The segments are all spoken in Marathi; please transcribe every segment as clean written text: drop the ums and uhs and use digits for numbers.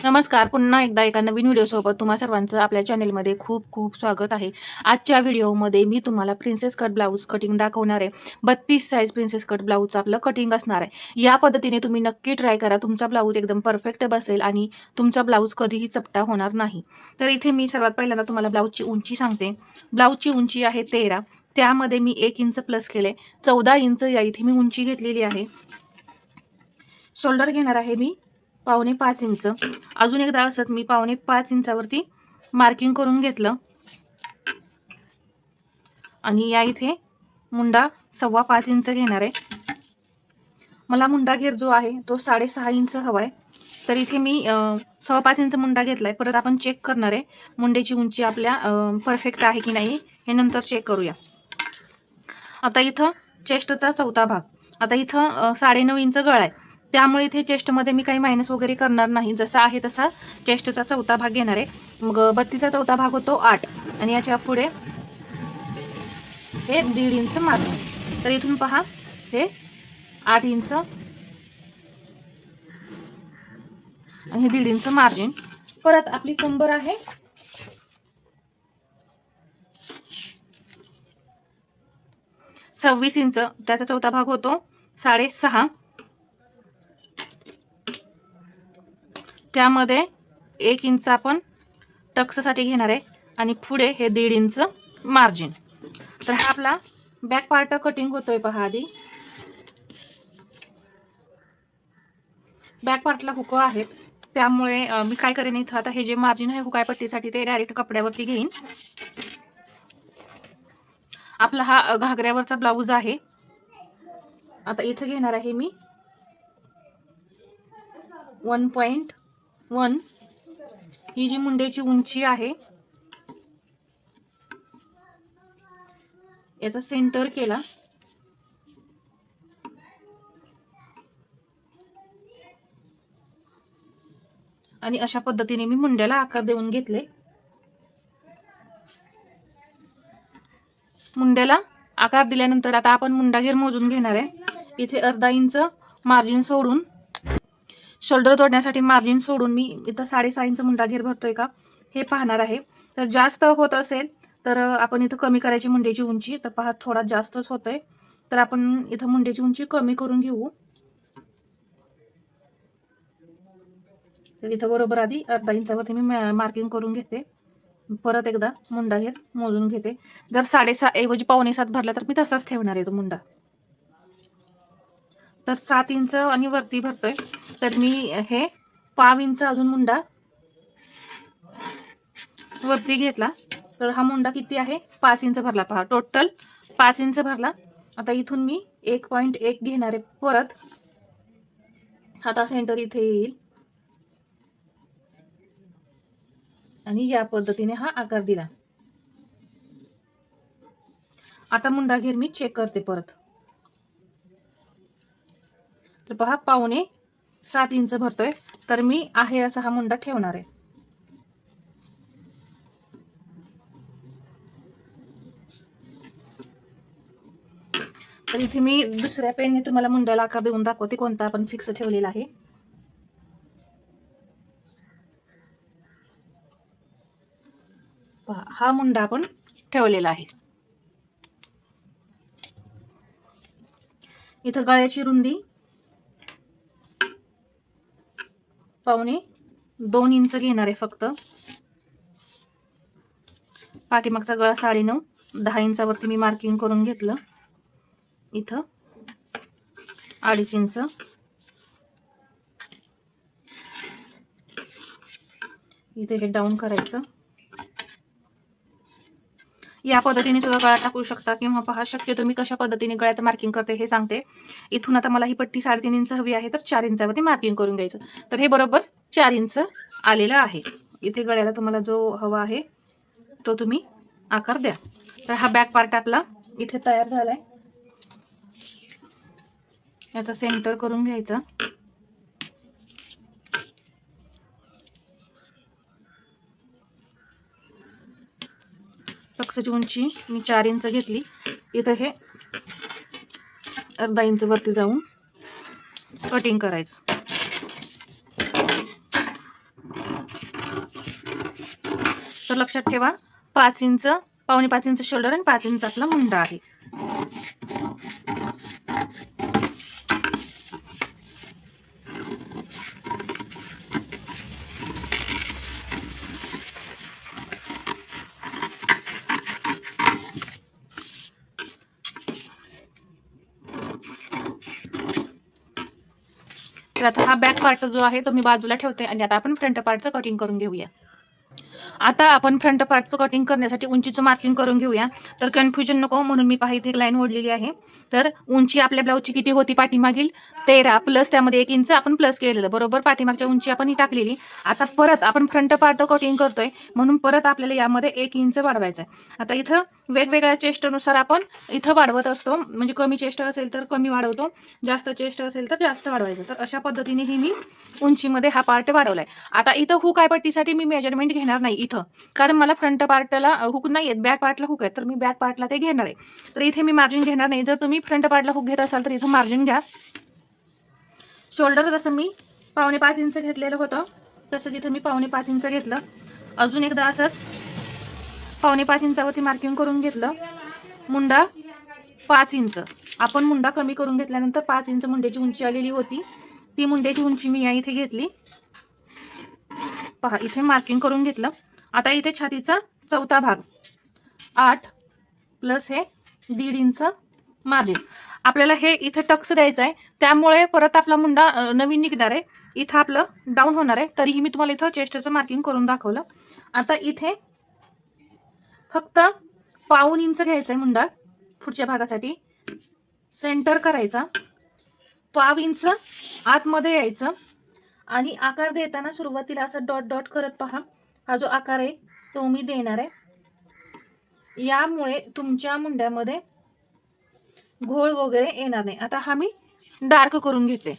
नमस्कार. पुन्हा एकदा एका नवीन व्हिडिओसोबत तुम्हा सर्वांचं आपल्या चॅनेलमध्ये खूप खूप स्वागत आहे. आजच्या व्हिडिओमध्ये मी तुम्हाला प्रिन्सेस कट ब्लाऊज कटिंग दाखवणार आहे. 32 साईज प्रिन्सेस कट ब्लाऊजचं आपलं कटिंग असणार आहे. या पद्धतीने तुम्ही नक्की ट्राय करा. तुमचा ब्लाऊज एकदम परफेक्ट बसेल आणि तुमचा ब्लाऊज कधीही चपटा होणार नाही. तर इथे मी सर्वात पहिल्यांदा तुम्हाला ब्लाऊजची उंची सांगते. ब्लाऊजची उंची आहे 13. त्यामध्ये मी 1 इंच प्लस केले. 14 इंच या इथे मी उंची घेतलेली आहे. शोल्डर घेणार आहे मी 4.25 इंच. अजून एकदा असंच मी 4.25 इंचावरती मार्किंग करून घेतलं आणि या इथे मुंडा 5.25 इंच घेणार आहे. मला मुंडा घेर जो आहे तो 6.5 इंच हवाय. तर इथे मी 5.25 इंच मुंडा घेतलाय. परत आपण चेक करणार आहे मुंड्याची उंची आपल्या परफेक्ट आहे की नाही हे नंतर चेक करूया. आता इथं चेस्टचा चौथा भाग. आता इथं 9.5 इंच गळा आहे. त्यामुळे इथे चेस्टमध्ये मी काही मायनस वगैरे करणार नाही. जसा आहे तसा चेस्टचा चौथा भाग घेणार आहे. मग 32चा चौथा भाग होतो 8 आणि याच्या पुढे हे 1.5 इंच मार्जिन. तर इथून पहा हे 8 इंच आणि हे 1.5 इंच मार्जिन. परत आपली कंबर आहे 26 इंच. त्याचा चौथा भाग होतो 6.5. त्यामध्ये 1 इंच आपण टक्ससाठी घेणार आहे आणि पुढे हे 1.5 इंच मार्जिन. तर हा आपला बॅक पार्ट कटिंग होतोय. पहा आधी बॅक पार्टला हुक आहेत. त्यामुळे मी काय करेन इथं आता हे जे मार्जिन आहे हुकायपट्टीसाठी ते डायरेक्ट कपड्यावरती घेईन. आपला हा घागऱ्यावरचा ब्लाऊज आहे. आता इथं घेणार आहे मी 1.1. ही जी मुंड्याची उंची आहे याचा सेंटर केला आणि अशा पद्धतीने मी मुंड्याला आकार देऊन घेतले. मुंड्याला आकार दिल्यानंतर आता आपण मुंडा घेर मोजून घेणार आहे. इथे 1/2 इंच मार्जिन सोडून शोल्डर तोडण्यासाठी मार्जिन सोडून मी इथं 6.5 इंच मुंडा घेर भरतोय का हे पाहणार आहे. तर जास्त होत असेल तर आपण इथं कमी करायची मुंड्याची उंची. तर पहा थोडा जास्तच होतोय तर आपण इथं मुंड्याची उंची कमी करून घेऊ. तर इथं बरोबर आधी 1/2 इंचावरती मी मार्किंग करून घेते. परत एकदा मुंडा घेर मोजून घेते. जर 6.5 ऐवजी 6.25 भरला तर मी तसाच ठेवणार आहे तो मुंडा. तर 7 इंच आणि वरती भरतोय. तर मी हे 5 इंच अजून मुंडा वरती घेतला. तर हा मुंडा किती आहे 5 इंच भरला. पहा टोटल 5 इंच भरला. आता इथून मी 1.1 घेणार आहे. परत हाता सेंटर इथे येईल आणि या पद्धतीने हा आकार दिला. आता मुंडा घेर मी चेक करते परत. तर पहा 6.25 इंच भरतोय. तर मी आहे असा हा मुंडा ठेवणार आहे. तर इथे मी दुसऱ्या पेनने तुम्हाला मुंड्याला आकार देऊन दाखवते कोणता आपण फिक्स ठेवलेला आहे. पहा हा मुंडा आपण ठेवलेला आहे. इथं गळ्याची रुंदी 2.25 इंच घेणार आहे फक्त. पाठीमागचा गळा 9.5. 10 इंचावरती मी मार्किंग करून घेतलं. इथं 2.5 इंच. इथे हे डाऊन करायचं. या पद्धतीने सुद्धा गळा टाकू शकता किंवा पहा शक्यतो मी कशा पद्धतीने गळ्यात मार्किंग करते हे सांगते. इथून आता मला ही पट्टी 3.5 इंच हवी आहे तर 4 इंचावरती मार्किंग करून घ्यायचं. तर हे बरोबर 4 इंच आलेलं आहे. इथे गळ्याला तुम्हाला जो हवा आहे तो तुम्ही आकार द्या. तर हा बॅक पार्ट आपला इथे तयार झालाय. याचा सेंटर करून घ्यायचा. टक्सची उंची मी 4 इंच घेतली. इथं हे 1/2 इंच वरती जाऊन कटिंग करायचं. तर लक्षात ठेवा 5 इंच, पावणे 5 इंच शोल्डर आणि 5 इंच आपला मुंडा आहे. तर आता हा बॅक पार्ट जो आहे तो मी बाजूला ठेवते आणि आता आपण फ्रंट पार्टचं कटिंग करून घेऊया. आता आपण फ्रंट पार्टचं कटिंग करण्यासाठी उंचीचं मार्किंग करून घेऊया. तर कन्फ्युजन नको म्हणून मी इथे एक लाईन ओढलेली आहे. तर उंची आपल्या ब्लाऊजची किती होती पाठीमागील 13 प्लस त्यामध्ये 1 इंच आपण प्लस केलेलं बरोबर. पाठीमागच्या उंची आपण ही टाकलेली. आता परत आपण फ्रंट पार्ट कटिंग करतोय म्हणून परत आपल्याला यामध्ये 1 इंच वाढवायचं आहे. आता इथं वेगवेगळ्या चेस्टनुसार आपण इथं वाढवत असतो. म्हणजे कमी चेस्ट असेल तर कमी वाढवतो, जास्त चेस्ट असेल तर जास्त वाढवायचं. तर अशा पद्धतीने ही मी उंचीमध्ये हा पार्ट वाढवलाय. आता इथं हुक आहे पट्टीसाठी मी मेजरमेंट घेणार नाही इथं, कारण मला फ्रंट पार्टला हुक नाही आहेत, बॅक पार्टला हुक आहे. तर मी बॅक पार्टला ते घेणार आहे. तर इथे मी मार्जिन घेणार नाही. जर तुम्ही फ्रंट पार्टला हुक घेत असाल तर इथं मार्जिन घ्या. शोल्डर जसं मी पावणे 5 इंच घेतलेलं होतं तसं जिथं मी पावणे 5 इंच घेतलं. अजून एकदा असंच पावणे 5 इंचावरती मार्किंग करून घेतलं. मुंडा 5 इंच, आपण मुंडा कमी करून घेतल्यानंतर 5 इंच मुंड्याची उंची आलेली होती. ती मुंड्याची उंची मी या इथे घेतली. पहा इथे मार्किंग करून घेतलं. आता इथे छातीचा चौथा भाग 8 प्लस हे 1.5 इंच मार्जिन. आपल्याला हे इथे टक्स द्यायचं आहे, त्यामुळे परत आपला मुंडा नवीन निघणार आहे. इथं आपलं डाऊन होणार आहे. तरीही मी तुम्हाला इथं चेस्टचं मार्किंग करून दाखवलं. आता इथे फक्त पाऊण इंच घ्यायचं आहे मुंडा पुढच्या भागासाठी, सेंटर करायचा, पाव इंच आतमध्ये यायचं आणि आकार देताना सुरुवातीला असं डॉट डॉट करत पहा. हा जो आकार आहे तो मी देणार आहे. यामुळे तुमच्या मुंड्यामध्ये घोळ वगैरे येणार नाही. आता हा मी डार्क करून घेते.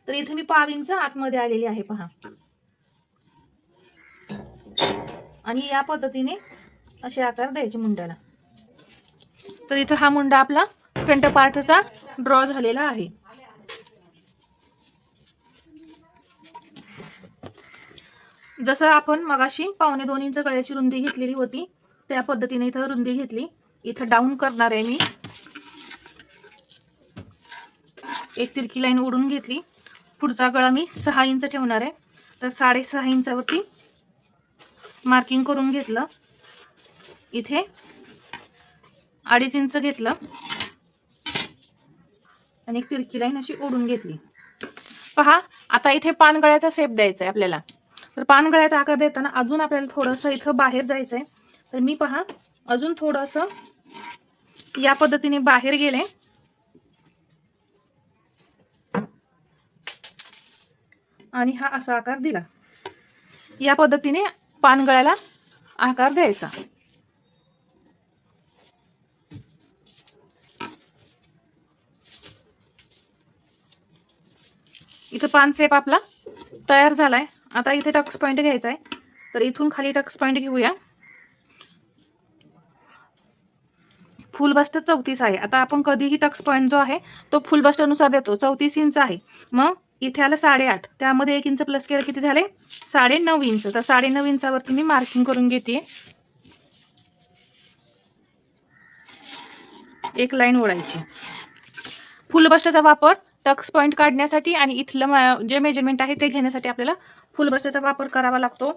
तर इथे मी पाव इंच आतमध्ये आलेली आहे पहा. आणि या पद्धतीने असे आकार द्यायचे मुंड्याला. तर इथं हा मुंडा आपला फ्रंट पार्टचा ड्रॉ झालेला आहे. जसं आपण मगाशी पावणे 2 इंच गळ्याची रुंदी घेतलेली होती त्या पद्धतीने इथं रुंदी घेतली. इथं डाऊन करणार आहे मी. एक तिरकी लाईन ओढून घेतली. पुढचा गळा मी 6 इंच ठेवणार आहे. तर 6.5 इंचावरती मार्किंग करून घेतलं. इथे 2.5 इंच घेतलं आणि एक तिरकी लाईन अशी ओढून घेतली. पहा आता इथे पानगळ्याचा शेप द्यायचा आहे आपल्याला. तर पानगळ्याचा आकार देताना अजून आपल्याला थोडंसं इथं बाहेर जायचं आहे. तर मी पहा अजून थोडंसं या पद्धतीने बाहेर गेले आणि हा असा आकार दिला. या पद्धतीने पानगळ्याला आकार द्यायचा. इथं पान शेप आपला तयार झालाय. आता इथे टक्स पॉइंट घ्यायचा आहे. तर इथून खाली टक्स पॉइंट घेऊया. फुल बस्ट 34 आहे. आता आपण कधीही टक्स पॉइंट जो आहे तो फुल बस्ट अनुसार देतो. 34 इंच आहे. मग इथे आलं 8.5, त्यामध्ये 1 इंच प्लस केलं किती झाले 9.5 इंच. तर 9.5 इंचावरती मी मार्किंग करून घेते. एक लाईन ओढायची. फुल बस्टचा वापर टक्स पॉइंट काढण्यासाठी आणि इथलं जे मेजरमेंट आहे ते घेण्यासाठी आपल्याला फुल बस्टचा वापर करावा लागतो.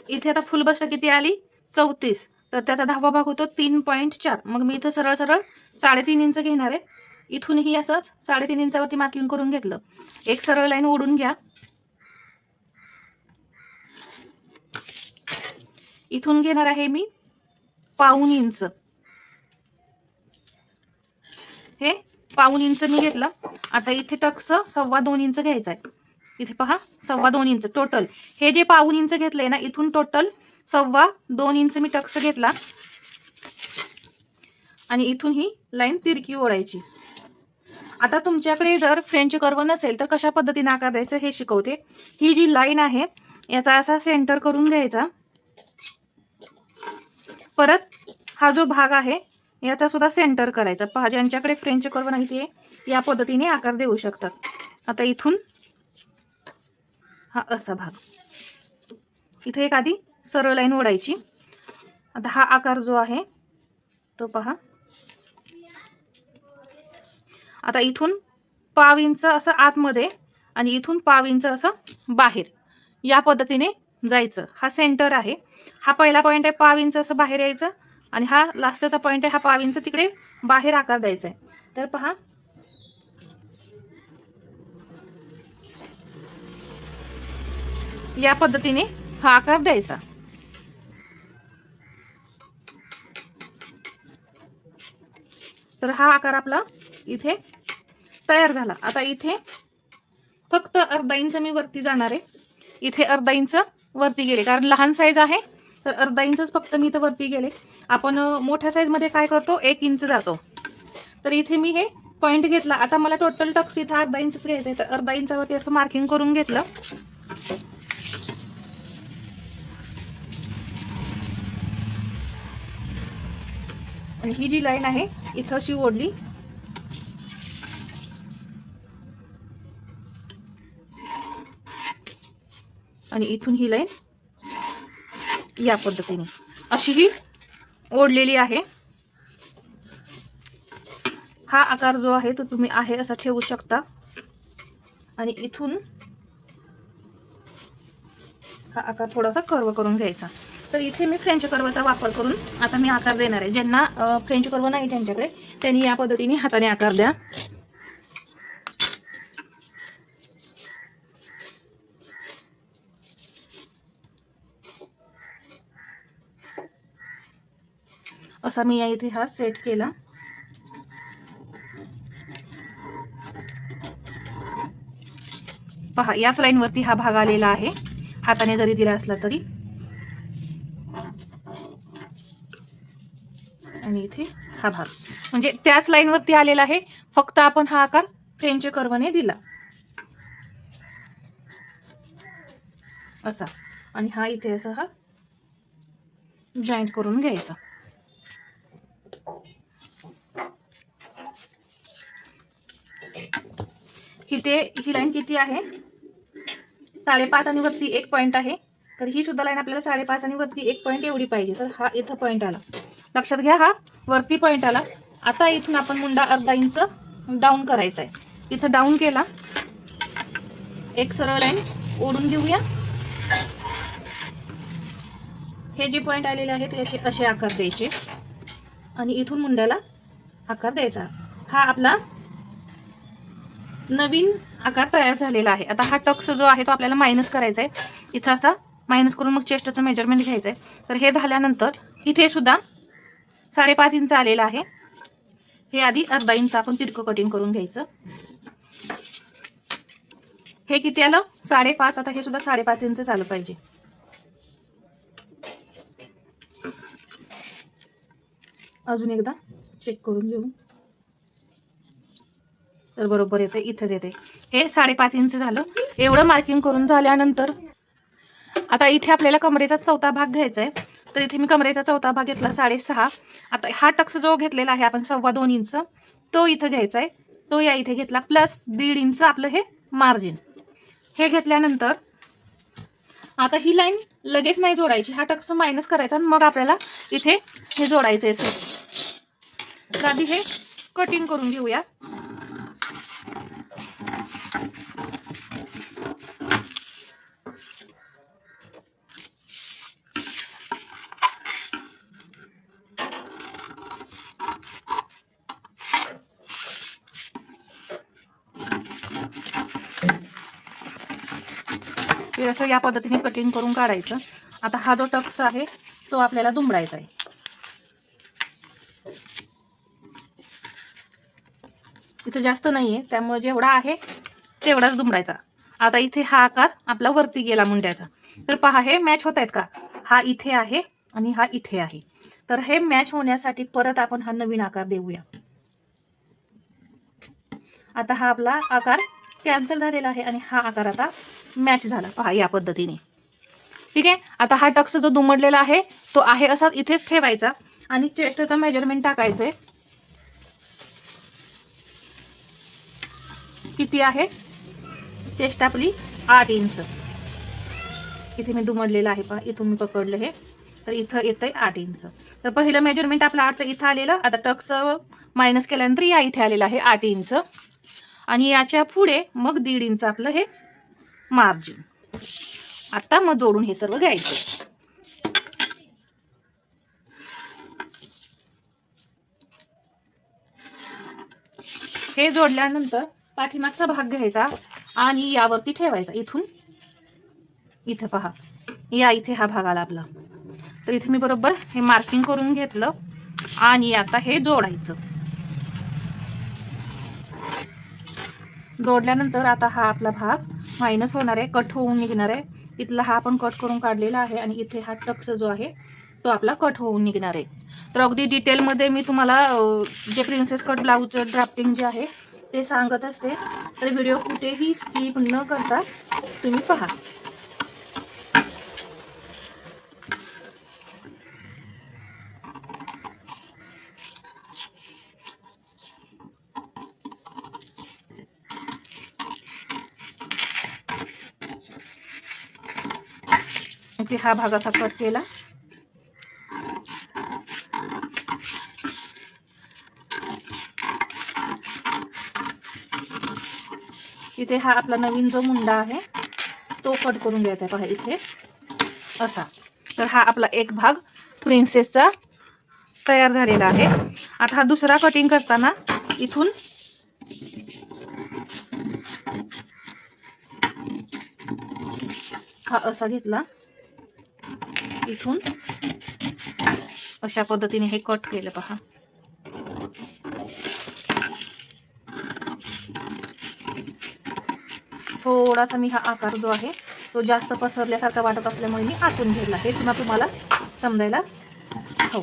इथे आता फुल बस्ट किती आली 34, तर त्याचा 10वा भाग होतो 3.4. मग मी इथं सरळ सरळ 3.5 इंच घेणार आहे. इथूनही असंच 3.5 इंचावरती मार्किंग करून घेतलं. एक सरळ लाईन ओढून घ्या. इथून घेणार आहे मी पाऊण इंच. हे पाऊण इंच मी घेतलं. आता इथे टक्स 2.25 इंच घ्यायचा आहे. इथे पहा 2.25 इंच टोटल. हे जे पाऊण इंच घेतलंय ना इथून टोटल 2.25 इंच मी टक्स घेतला आणि इथून ही लाईन तिरकी ओढायची. आता तुमच्याकडे जर फ्रेंच कर्व नसेल तर कशा पद्धतीने आकार द्यायचा हे शिकवते. ही जी लाईन आहे याचा असा सेंटर करून घ्यायचा. परत हा जो भाग आहे याचा सुद्धा सेंटर करायचा. पहा ज्यांच्याकडे फ्रेंच कर्व नाही ते या पद्धतीने आकार देऊ शकतात. आता इथून हा असा भाग इथे एक आधी सरळ लाईन ओढायची. आता हा आकार जो आहे तो पहा, आता इथून पाव इंच असं आतमध्ये आणि इथून पाव इंच असं बाहेर, या पद्धतीने जायचं. हा सेंटर आहे. हा पहिला पॉईंट आहे, पाव इंच असं बाहेर यायचं आणि हा लास्टचा पॉईंट आहे, हा पाव इंच तिकडे बाहेर आकार द्यायचा आहे. तर पहा या पद्धतीने हा आकार द्यायचा. तर हा आकार आपला इथे तयार झाला. आता इथे फक्त अर्धा इंच मी वरती जाणार आहे. इथे अर्धा इंच वरती गेले, कारण लहान साईज आहे तर अर्धा इंचच फक्त मी इथं वरती गेले. आपण मोठ्या साईज मध्ये काय करतो, 1 इंच जातो. तर इथे मी हे पॉईंट घेतला. आता मला टोटल टक्स इथं अर्धा इंचच घ्यायचं आहे, तर अर्धा इंचावरती असं मार्किंग करून घेतलं. आणि ही जी लाईन आहे इथं अशी ओढली. आणि इथून ही लाईन या पद्धतीने अशी ही ओढलेली आहे. हा आकार जो आहे तो तुम्ही आहे असा ठेवू शकता. आणि इथून हा आकार थोडासा कर्व करून घ्यायचा. तर इथे मी फ्रेंच कर्वचा वापर करून आता मी आकार देणार आहे. ज्यांना फ्रेंच कर्व नाही त्यांच्याकडे, त्यांनी या पद्धतीने हाताने आकार द्या. असा मी या इथे हा सेट केला. पहा याच लाईन वरती हा भाग आलेला आहे, हाताने जरी दिला असला तरी. आणि इथे हा भाग म्हणजे त्याच लाईन वरती आलेला आहे, फक्त आपण हा आकार फ्रेंच कर्वने दिला असा. आणि हा इथे असा हा जॉईंट करून घ्यायचा. इथे ही लाईन किती आहे, 5.5 आणि वरती 1 पॉईंट आहे. तर ही सुद्धा लाईन आपल्याला 5.5 आणि वरती 1 पॉईंट एवढी पाहिजे. तर हा इथं पॉईंट आला, लक्षात घ्या, हा वरती पॉईंट आला. आता इथून आपण मुंडा अर्धा इंच डाऊन करायचा आहे. इथं डाऊन केला, एक सरळ लाईन ओढून घेऊया. हे जे पॉईंट आलेले आहेत याचे असे आकार द्यायचे आणि इथून मुंड्याला आकार द्यायचा. हा आपला नवीन आकार तयार झालेला आहे. आता हा टक्स जो आहे तो आपल्याला मायनस करायचा आहे. इथं असा मायनस करून मग चेस्टचं मेजरमेंट घ्यायचं आहे. तर हे झाल्यानंतर इथे सुद्धा 5.5 इंच आलेला आहे. हे आधी अर्धा इंच आपण तिरकं कटिंग करून घ्यायचं. हे किती आलं, 5.5. आता हे सुद्धा 5.5 इंच आलं पाहिजे. अजून एकदा चेक करून घेऊ. तर बरोबर येते, इथेच येते. हे 5.5 इंच झालं. एवढं मार्किंग करून झाल्यानंतर आता इथे आपल्याला कमरेचा चौथा भाग घ्यायचा आहे. तर इथे मी कमरेचा चौथा भाग घेतला 6.5. आता हा टक्स जो घेतलेला आहे आपण 2.25 इंच, तो इथं घ्यायचा आहे. तो या इथे घेतला, प्लस 1.5 इंच आपलं हे मार्जिन. हे घेतल्यानंतर आता ही लाईन लगेच नाही जोडायची, हा टक्स मायनस करायचा आणि मग आपल्याला इथे हे जोडायचं आहे. तर आधी हे कटिंग करून घेऊया. असं या पद्धतीने कटिंग करून काढायचं. आता हा जो टक्स आहे तो आपल्याला दुमडायचा आहे. इथे जास्त नाहीये, त्यामुळे जेवढा आहे तेवढाच दुमडायचा. आता इथे हा आकार आपला वरती गेला मुंड्याचा. तर पहा हे मॅच होत आहेत का, हा इथे आहे आणि हा इथे आहे. तर हे मॅच होण्यासाठी परत आपण हा नवीन आकार देऊया. आता हा आपला आकार कॅन्सल झालेला आहे आणि हा आकार आता मॅच झाला, पहा या पद्धतीने. ठीक आहे. आता हा टक्स जो दुमडलेला आहे तो आहे असा इथेच ठेवायचा आणि चेस्टचं मेजरमेंट टाकायचंय. किती आहे, चेस्ट आपली 8 इंच. इथे मी दुमडलेलं आहे पहा, इथून मी पकडलं हे, तर इथं येतं आहे 8 इंच. तर पहिलं मेजरमेंट आपलं 8चं इथं आलेलं. आता टक्सचं मायनस केल्यानंतर या इथे आलेलं आहे 8 इंच आणि याच्या पुढे मग 1.5 इंच आपलं हे मार्जिन. आता मग जोडून हे सर्व घ्यायचं. हे जोडल्यानंतर पाठीमागचा भाग घ्यायचा आणि यावरती ठेवायचा. इथून इथे पहा, या इथे हा भाग आला आपला. तर इथे मी बरोबर हे मार्किंग करून घेतलं आणि आता हे जोडायचं. जोडल्यानंतर आता हा आपला भाग मायनस होणार आहे, कट होऊन निघणार आहे. इथला हा आपण कट करून काढलेला आहे आणि इथे हा टक्स जो आहे तो आपला कट होऊन निघणार आहे. तर अगदी डिटेलमध्ये मी तुम्हाला जे प्रिन्सेस कट ब्लाऊजचं ड्राफ्टिंग जे आहे ते सांगत असते. तर व्हिडिओ कुठेही स्किप न करता तुम्ही पहा. इथे हा भाग असा कट केला. इथे हा आपला नवीन जो मुंडा आहे तो कट करून घ्यायचा पहा इथे असा. तर हा आपला एक भाग प्रिन्सेसचा तयार झालेला आहे. आता हा दुसरा कटिंग करताना इथून हा असा घेतला, इथून अशा पद्धतीने हे कट केलं पहा. थोडासा मी हा आकार जो आहे तो जास्त पसरल्यासारखा वाटत असल्यामुळे मी आतून घेतला. हे तुम्हाला समजायला हवं.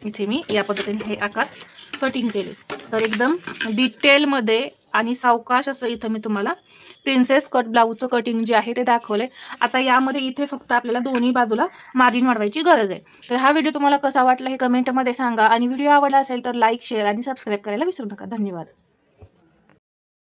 इथे मी या पद्धतीने हे आकार कटिंग केले. तर एकदम डिटेलमध्ये आणि सावकाश असं इथं मी तुम्हाला प्रिन्सेस कट ब्लाऊजचं कटिंग जे आहे ते दाखवलंय. आता यामध्ये इथे फक्त आपल्याला दोन्ही बाजूला मार्जिन वाढवायची गरज आहे. तर हा व्हिडिओ तुम्हाला कसा वाटला हे कमेंटमध्ये सांगा आणि व्हिडिओ आवडला असेल तर लाईक, शेअर आणि सबस्क्राईब करायला विसरू नका. धन्यवाद.